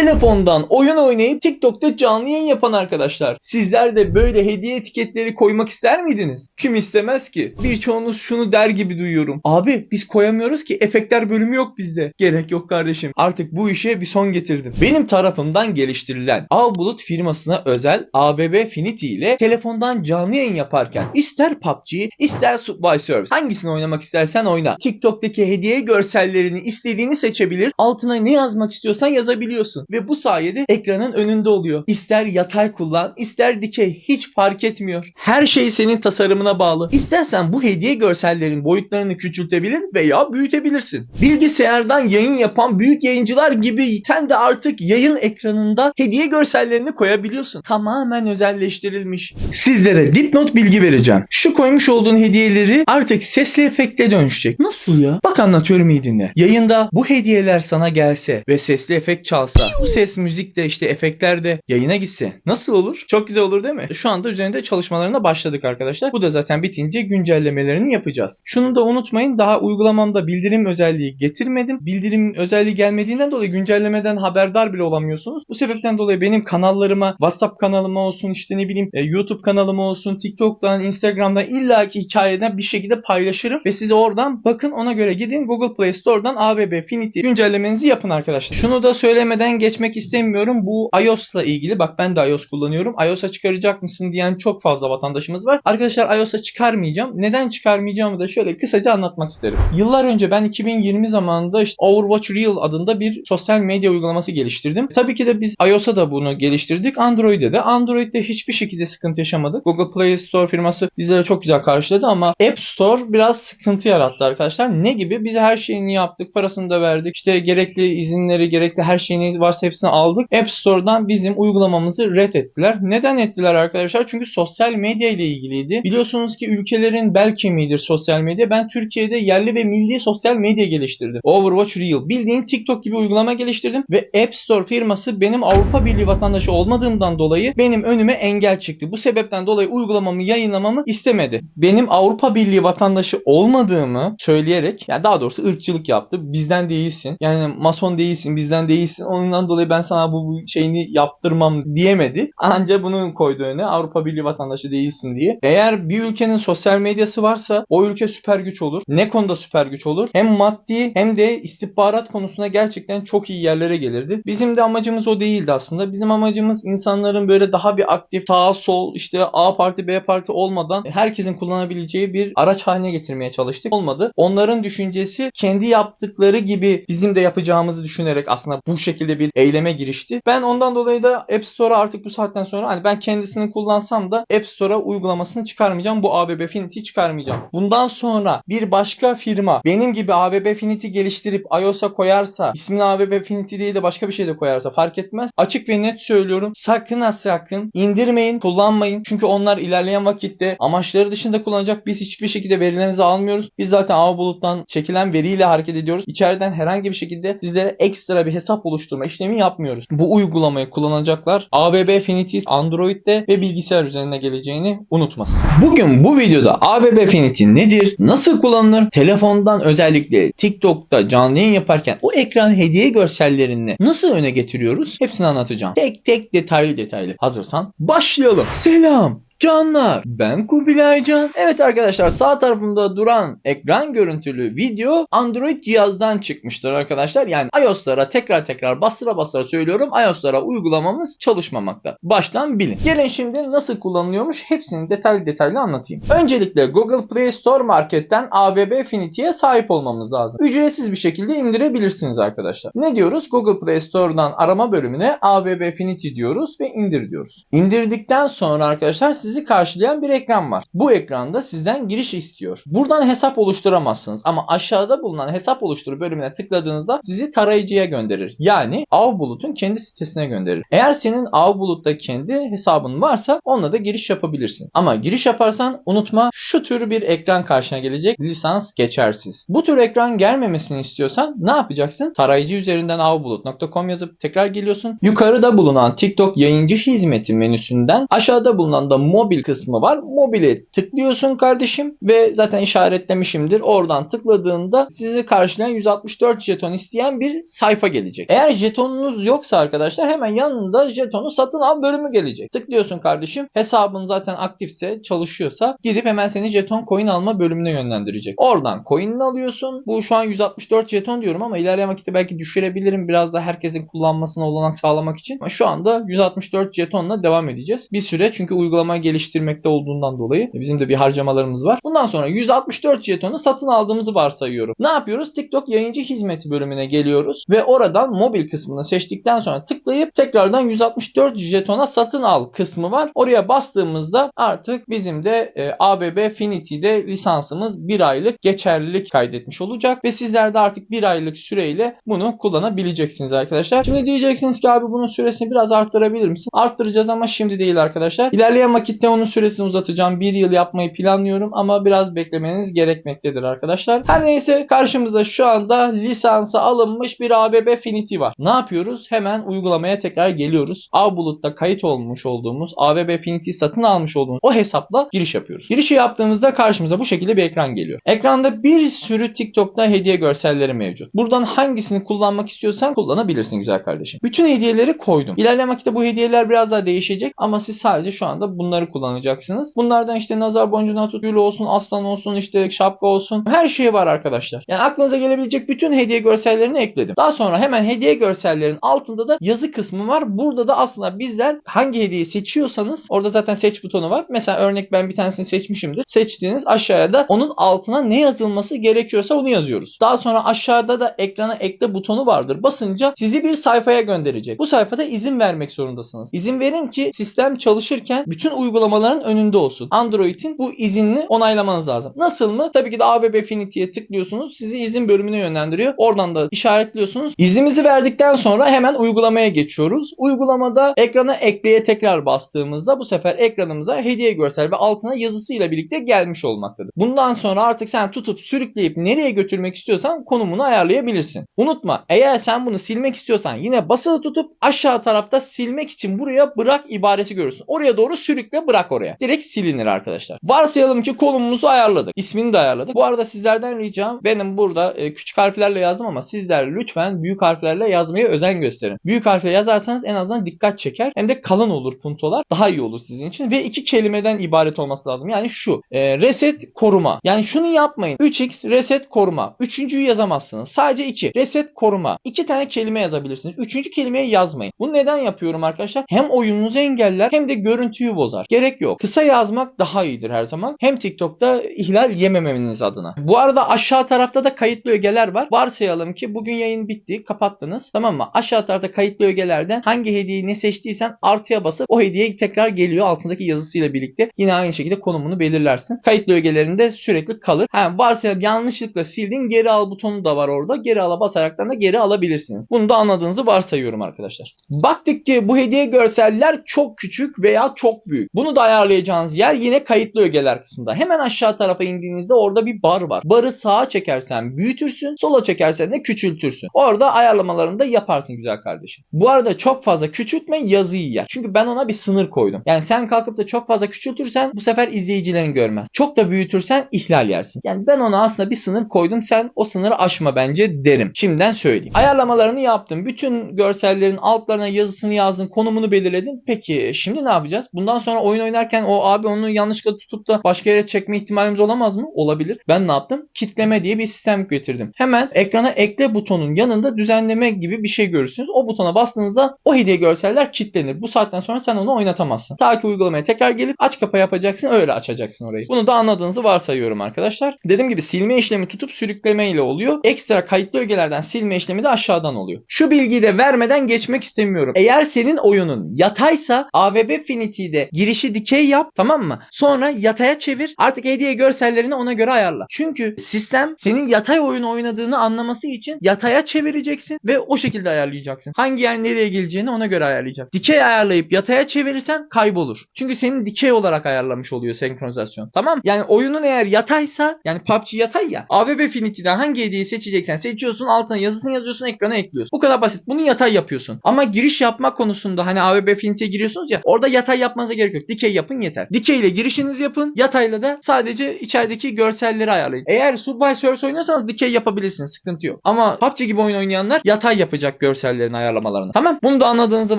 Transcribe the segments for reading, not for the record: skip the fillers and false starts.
Telefondan oyun oynayıp TikTok'ta canlı yayın yapan arkadaşlar. Sizler de böyle hediye etiketleri koymak ister miydiniz? Kim istemez ki? Birçoğunuz şunu der gibi duyuyorum. Abi biz koyamıyoruz ki, efektler bölümü yok bizde. Gerek yok kardeşim. Artık bu işe bir son getirdim. Benim tarafımdan geliştirilen Avbulut firmasına özel ABB Finity ile telefondan canlı yayın yaparken ister PUBG, ister Subway Surfers, hangisini oynamak istersen oyna. TikTok'taki hediye görsellerini istediğini seçebilir. Altına ne yazmak istiyorsan yazabiliyorsun. Ve bu sayede ekranın önünde oluyor. İster yatay kullan, ister dikey, hiç fark etmiyor. Her şey senin tasarımına bağlı. İstersen bu hediye görsellerin boyutlarını küçültebilir veya büyütebilirsin. Bilgisayardan yayın yapan büyük yayıncılar gibi sen de artık yayın ekranında hediye görsellerini koyabiliyorsun. Tamamen özelleştirilmiş. Sizlere dipnot bilgi vereceğim. Şu koymuş olduğun hediyeleri artık sesli efekte dönüşecek. Nasıl ya? Bak anlatıyorum, iyi dinle. Yayında bu hediyeler sana gelse ve sesli efekt çalsa, bu ses, müzik de işte efektler de yayına gitse nasıl olur? Çok güzel olur değil mi? Şu anda üzerinde çalışmalarına başladık arkadaşlar. Bu da zaten bitince güncellemelerini yapacağız. Şunu da unutmayın, daha uygulamamda bildirim özelliği getirmedim. Bildirim özelliği gelmediğinden dolayı güncellemeden haberdar bile olamıyorsunuz. Bu sebepten dolayı benim kanallarıma, WhatsApp kanalıma olsun, işte ne bileyim YouTube kanalıma olsun, TikTok'tan, Instagram'dan illaki hikayeden bir şekilde paylaşırım ve size oradan bakın, ona göre gidin Google Play Store'dan ABB Finity güncellemenizi yapın arkadaşlar. Şunu da söylemeden geçmek istemiyorum. Bu iOS'la ilgili, bak ben de iOS kullanıyorum. iOS'a çıkaracak mısın diyen çok fazla vatandaşımız var. Arkadaşlar iOS'a çıkarmayacağım. Neden çıkarmayacağımı da şöyle kısaca anlatmak isterim. Yıllar önce ben 2020 zamanında işte Overwatch Real adında bir sosyal medya uygulaması geliştirdim. Tabii ki de biz iOS'a da bunu geliştirdik. Android'de de. Android'de hiçbir şekilde sıkıntı yaşamadık. Google Play Store firması bizlere çok güzel karşıladı ama App Store biraz sıkıntı yarattı arkadaşlar. Ne gibi? Biz her şeyini yaptık. Parasını da verdik. İşte gerekli izinleri, gerekli her şeyini varsa hepsini aldık. App Store'dan bizim uygulamamızı reddettiler. Neden ettiler arkadaşlar? Çünkü sosyal medya ile ilgiliydi. Biliyorsunuz ki ülkelerin bel kemiğidir sosyal medya. Ben Türkiye'de yerli ve milli sosyal medya geliştirdim. Overwatch Real. Bildiğin TikTok gibi uygulama geliştirdim ve App Store firması benim Avrupa Birliği vatandaşı olmadığımdan dolayı benim önüme engel çıktı. Bu sebepten dolayı uygulamamı yayınlamamı istemedi. Benim Avrupa Birliği vatandaşı olmadığımı söyleyerek, yani daha doğrusu ırkçılık yaptı. Bizden değilsin. Yani mason değilsin, bizden değilsin. Ondan dolayı ben sana bu şeyini yaptırmam diyemedi. Anca bunu koydu öne. Avrupa Birliği vatandaşı değilsin diye. Eğer bir ülkenin sosyal medyası varsa o ülke süper güç olur. Ne konuda süper güç olur? Hem maddi hem de istihbarat konusunda gerçekten çok iyi yerlere gelirdi. Bizim de amacımız o değildi aslında. Bizim amacımız insanların böyle daha bir aktif sağ sol, işte A parti B parti olmadan herkesin kullanabileceği bir araç haline getirmeye çalıştık. Olmadı. Onların düşüncesi kendi yaptıkları gibi bizim de yapacağımızı düşünerek aslında bu şekilde bir eyleme girişti. Ben ondan dolayı da App Store'a artık bu saatten sonra, hani ben kendisini kullansam da App Store'a uygulamasını çıkarmayacağım. Bu ABB Finity çıkarmayacağım. Bundan sonra bir başka firma benim gibi ABB Finity geliştirip iOS'a koyarsa, ismini ABB Finity değil de başka bir şey de koyarsa fark etmez. Açık ve net söylüyorum. Sakın ha sakın indirmeyin, kullanmayın. Çünkü onlar ilerleyen vakitte amaçları dışında kullanacak. Biz hiçbir şekilde verilerinizi almıyoruz. Biz zaten Avbulut'tan çekilen veriyle hareket ediyoruz. İçeriden herhangi bir şekilde sizlere ekstra bir hesap oluşturma işlemi yapmıyoruz. Bu uygulamayı kullanacaklar ABB Finity Android'de ve bilgisayar üzerine geleceğini unutmasın. Bugün bu videoda ABB Finity nedir? Nasıl kullanılır? Telefondan özellikle TikTok'ta canlı yayın yaparken o ekran hediye görsellerini nasıl öne getiriyoruz? Hepsini anlatacağım. Tek tek detaylı. Hazırsan başlayalım. Selam canlar, ben Kubilay Can. Evet arkadaşlar, sağ tarafımda duran ekran görüntülü video Android cihazdan çıkmıştır arkadaşlar. Yani iOS'lara tekrar bastıra söylüyorum, iOS'lara uygulamamız çalışmamakta. Baştan bilin. Gelin şimdi nasıl kullanılıyormuş hepsini detaylı anlatayım. Öncelikle Google Play Store Market'ten ABB Finity'ye sahip olmamız lazım. Ücretsiz bir şekilde indirebilirsiniz arkadaşlar. Ne diyoruz? Google Play Store'dan arama bölümüne ABB Finity diyoruz ve indir diyoruz. İndirdikten sonra arkadaşlar sizi karşılayan bir ekran var. Bu ekranda sizden giriş istiyor. Buradan hesap oluşturamazsınız ama aşağıda bulunan hesap oluştur bölümüne tıkladığınızda sizi tarayıcıya gönderir. Yani Avbulut'un kendi sitesine gönderir. Eğer senin Avbulut'ta kendi hesabın varsa onunla da giriş yapabilirsin. Ama giriş yaparsan unutma, şu tür bir ekran karşına gelecek. Lisans geçersiz. Bu tür ekran gelmemesini istiyorsan ne yapacaksın? Tarayıcı üzerinden avbulut.com yazıp tekrar geliyorsun. Yukarıda bulunan TikTok yayıncı hizmeti menüsünden aşağıda bulunan da mobil kısmı var. Mobile tıklıyorsun kardeşim ve zaten işaretlemişimdir. Oradan tıkladığında sizi karşılayan 164 jeton isteyen bir sayfa gelecek. Eğer jetonunuz yoksa arkadaşlar hemen yanında jetonu satın al bölümü gelecek. Tıklıyorsun kardeşim. Hesabın zaten aktifse, çalışıyorsa gidip hemen seni jeton coin alma bölümüne yönlendirecek. Oradan coin'ini alıyorsun. Bu şu an 164 jeton diyorum ama ilerleyen vakitte belki düşürebilirim. Biraz da herkesin kullanmasına olanak sağlamak için. Ama şu anda 164 jetonla devam edeceğiz. Bir süre çünkü uygulamayı geliştirmekte olduğundan dolayı bizim de bir harcamalarımız var. Bundan sonra 164 jetonu satın aldığımızı varsayıyorum. Ne yapıyoruz? TikTok yayıncı hizmeti bölümüne geliyoruz ve oradan mobil kısmını seçtikten sonra tıklayıp tekrardan 164 jetona satın al kısmı var. Oraya bastığımızda artık bizim de ABB Finity'de lisansımız 1 aylık geçerlilik kaydetmiş olacak ve sizler de artık 1 aylık süreyle bunu kullanabileceksiniz arkadaşlar. Şimdi diyeceksiniz ki abi bunun süresini biraz arttırabilir misin? Arttıracağız ama şimdi değil arkadaşlar. İlerleyen vakitte onun süresini uzatacağım. 1 yıl yapmayı planlıyorum ama biraz beklemeniz gerekmektedir arkadaşlar. Her neyse karşımızda şu anda lisansı alınmış bir ABB Finity var. Ne yapıyoruz? Hemen uygulamaya tekrar geliyoruz. Avbulut'ta kayıt olmuş olduğumuz ABB Finity satın almış olduğumuz o hesapla giriş yapıyoruz. Girişi yaptığımızda karşımıza bu şekilde bir ekran geliyor. Ekranda bir sürü TikTok'ta hediye görselleri mevcut. Buradan hangisini kullanmak istiyorsan kullanabilirsin güzel kardeşim. Bütün hediyeleri koydum. İlerleyen vakitte bu hediyeler biraz daha değişecek ama siz sadece şu anda bunları kullanacaksınız. Bunlardan işte nazar boncuğuna tut, gül olsun, aslan olsun, işte şapka olsun. Her şey var arkadaşlar. Yani aklınıza gelebilecek bütün hediye görsellerini ekledim. Daha sonra hemen hediye görsellerin altında da yazı kısmı var. Burada da aslında bizler hangi hediyeyi seçiyorsanız orada zaten seç butonu var. Mesela örnek ben bir tanesini seçmişimdir. Seçtiğiniz aşağıya da onun altına ne yazılması gerekiyorsa onu yazıyoruz. Daha sonra aşağıda da ekrana ekle butonu vardır. Basınca sizi bir sayfaya gönderecek. Bu sayfada izin vermek zorundasınız. İzin verin ki sistem çalışırken bütün uygulamaların önünde olsun. Android'in bu izinli onaylamanız lazım. Nasıl mı? Tabii ki de ABB Finity'ye tıklıyorsunuz. Sizi izin bölümüne yönlendiriyor. Oradan da işaretliyorsunuz. İznimizi verdikten sonra hemen uygulamaya geçiyoruz. Uygulamada ekrana ekleye tekrar bastığımızda bu sefer ekranımıza hediye görsel ve altına yazısıyla birlikte gelmiş olmaktadır. Bundan sonra artık sen tutup sürükleyip nereye götürmek istiyorsan konumunu ayarlayabilirsin. Unutma, eğer sen bunu silmek istiyorsan yine basılı tutup aşağı tarafta silmek için buraya bırak ibaresi görürsün. Oraya doğru sürükle, bırak oraya. Direkt silinir arkadaşlar. Varsayalım ki konumumuzu ayarladık. İsmini de ayarladık. Bu arada sizlerden ricam, benim burada küçük harflerle yazdım ama sizler lütfen büyük harflerle yazmaya özen gösterin. Büyük harfle yazarsanız en azından dikkat çeker. Hem de kalın olur puntolar. Daha iyi olur sizin için. Ve 2 kelimeden ibaret olması lazım. Yani şu. Reset koruma. Yani şunu yapmayın. 3x reset koruma. Üçüncüyü yazamazsınız. Sadece 2. Reset koruma. 2 tane kelime yazabilirsiniz. Üçüncü kelimeyi yazmayın. Bunu neden yapıyorum arkadaşlar? Hem oyununuzu engeller hem de görüntüyü bozar. Gerek yok. Kısa yazmak daha iyidir her zaman. Hem TikTok'ta ihlal yememeniz adına. Bu arada aşağı tarafta da kayıtlı ögeler var. Varsayalım ki bugün yayın bitti. Kapattınız. Tamam mı? Aşağı tarafta kayıtlı ögelerden hangi hediyeyi ne seçtiysen artıya basıp o hediye tekrar geliyor altındaki yazısıyla birlikte. Yine aynı şekilde konumunu belirlersin. Kayıtlı ögelerinde sürekli kalır. Varsayalım yanlışlıkla sildin, geri al butonu da var orada. Geri ala basaraktan da geri alabilirsiniz. Bunu da anladığınızı varsayıyorum arkadaşlar. Baktık ki bu hediye görseller çok küçük veya çok büyük. Bunu da ayarlayacağınız yer yine kayıtlı ögeler kısmında. Hemen aşağı tarafa indiğinizde orada bir bar var. Barı sağa çekersen büyütürsün, sola çekersen de küçültürsün. Orada ayarlamalarını da yaparsın güzel kardeşim. Bu arada çok fazla küçültme yazıyı yer. Çünkü ben ona bir sınır koydum. Yani sen kalkıp da çok fazla küçültürsen bu sefer izleyicilerin görmez. Çok da büyütürsen ihlal yersin. Yani ben ona aslında bir sınır koydum. Sen o sınırı aşma bence derim. Şimdiden söyleyeyim. Ayarlamalarını yaptım. Bütün görsellerin altlarına yazısını yazdın. Konumunu belirledin. Peki şimdi ne yapacağız? Bundan sonra oyun oynarken o abi onu yanlışlıkla tutup da başka yere çekme ihtimalimiz olamaz mı? Olabilir. Ben ne yaptım? Kitleme diye bir sistem getirdim. Hemen ekrana ekle butonun yanında düzenleme gibi bir şey görürsünüz. O butona bastığınızda o hediye görseller kilitlenir. Bu saatten sonra sen onu oynatamazsın. Ta ki uygulamaya tekrar gelip aç kapa yapacaksın. Öyle açacaksın orayı. Bunu da anladığınızı varsayıyorum arkadaşlar. Dediğim gibi silme işlemi tutup sürükleme ile oluyor. Ekstra kayıtlı ögelerden silme işlemi de aşağıdan oluyor. Şu bilgiyi de vermeden geçmek istemiyorum. Eğer senin oyunun yataysa ABB Finity'de girişi dikey yap, tamam mı? Sonra yataya çevir. Artık hediye görsellerini ona göre ayarla. Çünkü sistem senin yatay oyun oynadığını anlaması için yataya çevireceksin ve o şekilde ayarlayacaksın. Hangi yer nereye geleceğini ona göre ayarlayacaksın. Dikey ayarlayıp yataya çevirirsen kaybolur. Çünkü senin dikey olarak ayarlamış oluyor senkronizasyon. Tamam? Yani oyunun eğer yataysa, yani PUBG yatay ya, ABB Finity'den hangi hediyeyi seçeceksen seçiyorsun, altına yazısını yazıyorsun, ekrana ekliyorsun. Bu kadar basit. Bunu yatay yapıyorsun. Ama giriş yapma konusunda hani ABB Finity'ye giriyorsunuz ya, orada yatay yapmanıza gerek yok. dikey yapın yeter. Dikey ile girişinizi yapın. Yatayla da sadece içerideki görselleri ayarlayın. Eğer Subway Surfers oynuyorsanız dikey yapabilirsiniz. Sıkıntı yok. Ama PUBG gibi oyun oynayanlar yatay yapacak görsellerin ayarlamalarını. Tamam. Bunu da anladığınızı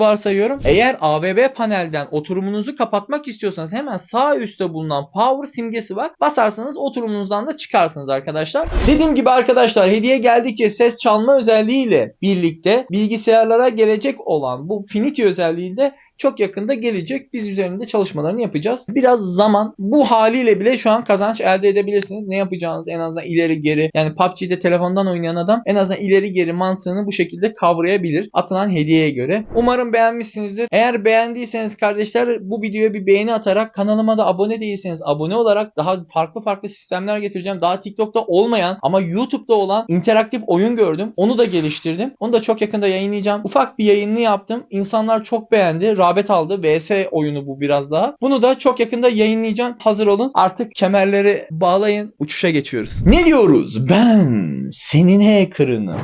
varsayıyorum. Eğer AVB panelden oturumunuzu kapatmak istiyorsanız hemen sağ üstte bulunan power simgesi var. Basarsanız oturumunuzdan da çıkarsınız arkadaşlar. Dediğim gibi arkadaşlar, hediye geldikçe ses çalma özelliğiyle birlikte bilgisayarlara gelecek olan bu Finity özelliği de çok yakında gelecek. Biz üzerinde çalışmalarını yapacağız. Biraz zaman, bu haliyle bile şu an kazanç elde edebilirsiniz. Ne yapacağınız en azından ileri geri, yani PUBG'de telefondan oynayan adam en azından ileri geri mantığını bu şekilde kavrayabilir atılan hediyeye göre. Umarım beğenmişsinizdir. Eğer beğendiyseniz kardeşler, bu videoya bir beğeni atarak, kanalıma da abone değilseniz abone olarak, daha farklı sistemler getireceğim. Daha TikTok'ta olmayan ama YouTube'da olan interaktif oyun gördüm. Onu da geliştirdim. Onu da çok yakında yayınlayacağım. Ufak bir yayınını yaptım. İnsanlar çok beğendi. Rağbet aldı. VS oyunu bu biraz daha. Bunu da çok yakında yayınlayacağım. Hazır olun. Artık kemerleri bağlayın. Uçuşa geçiyoruz. Ne diyoruz? Ben senin hacker'ınım.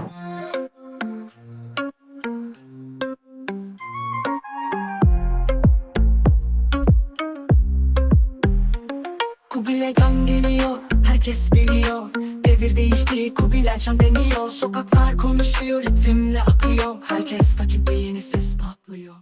Kubilay'dan geliyor, herkes biliyor. Devir değişti, Kubilay Can deniyor. Sokaklar konuşuyor, ritimle akıyor. Herkes takipte, yeni ses patlıyor.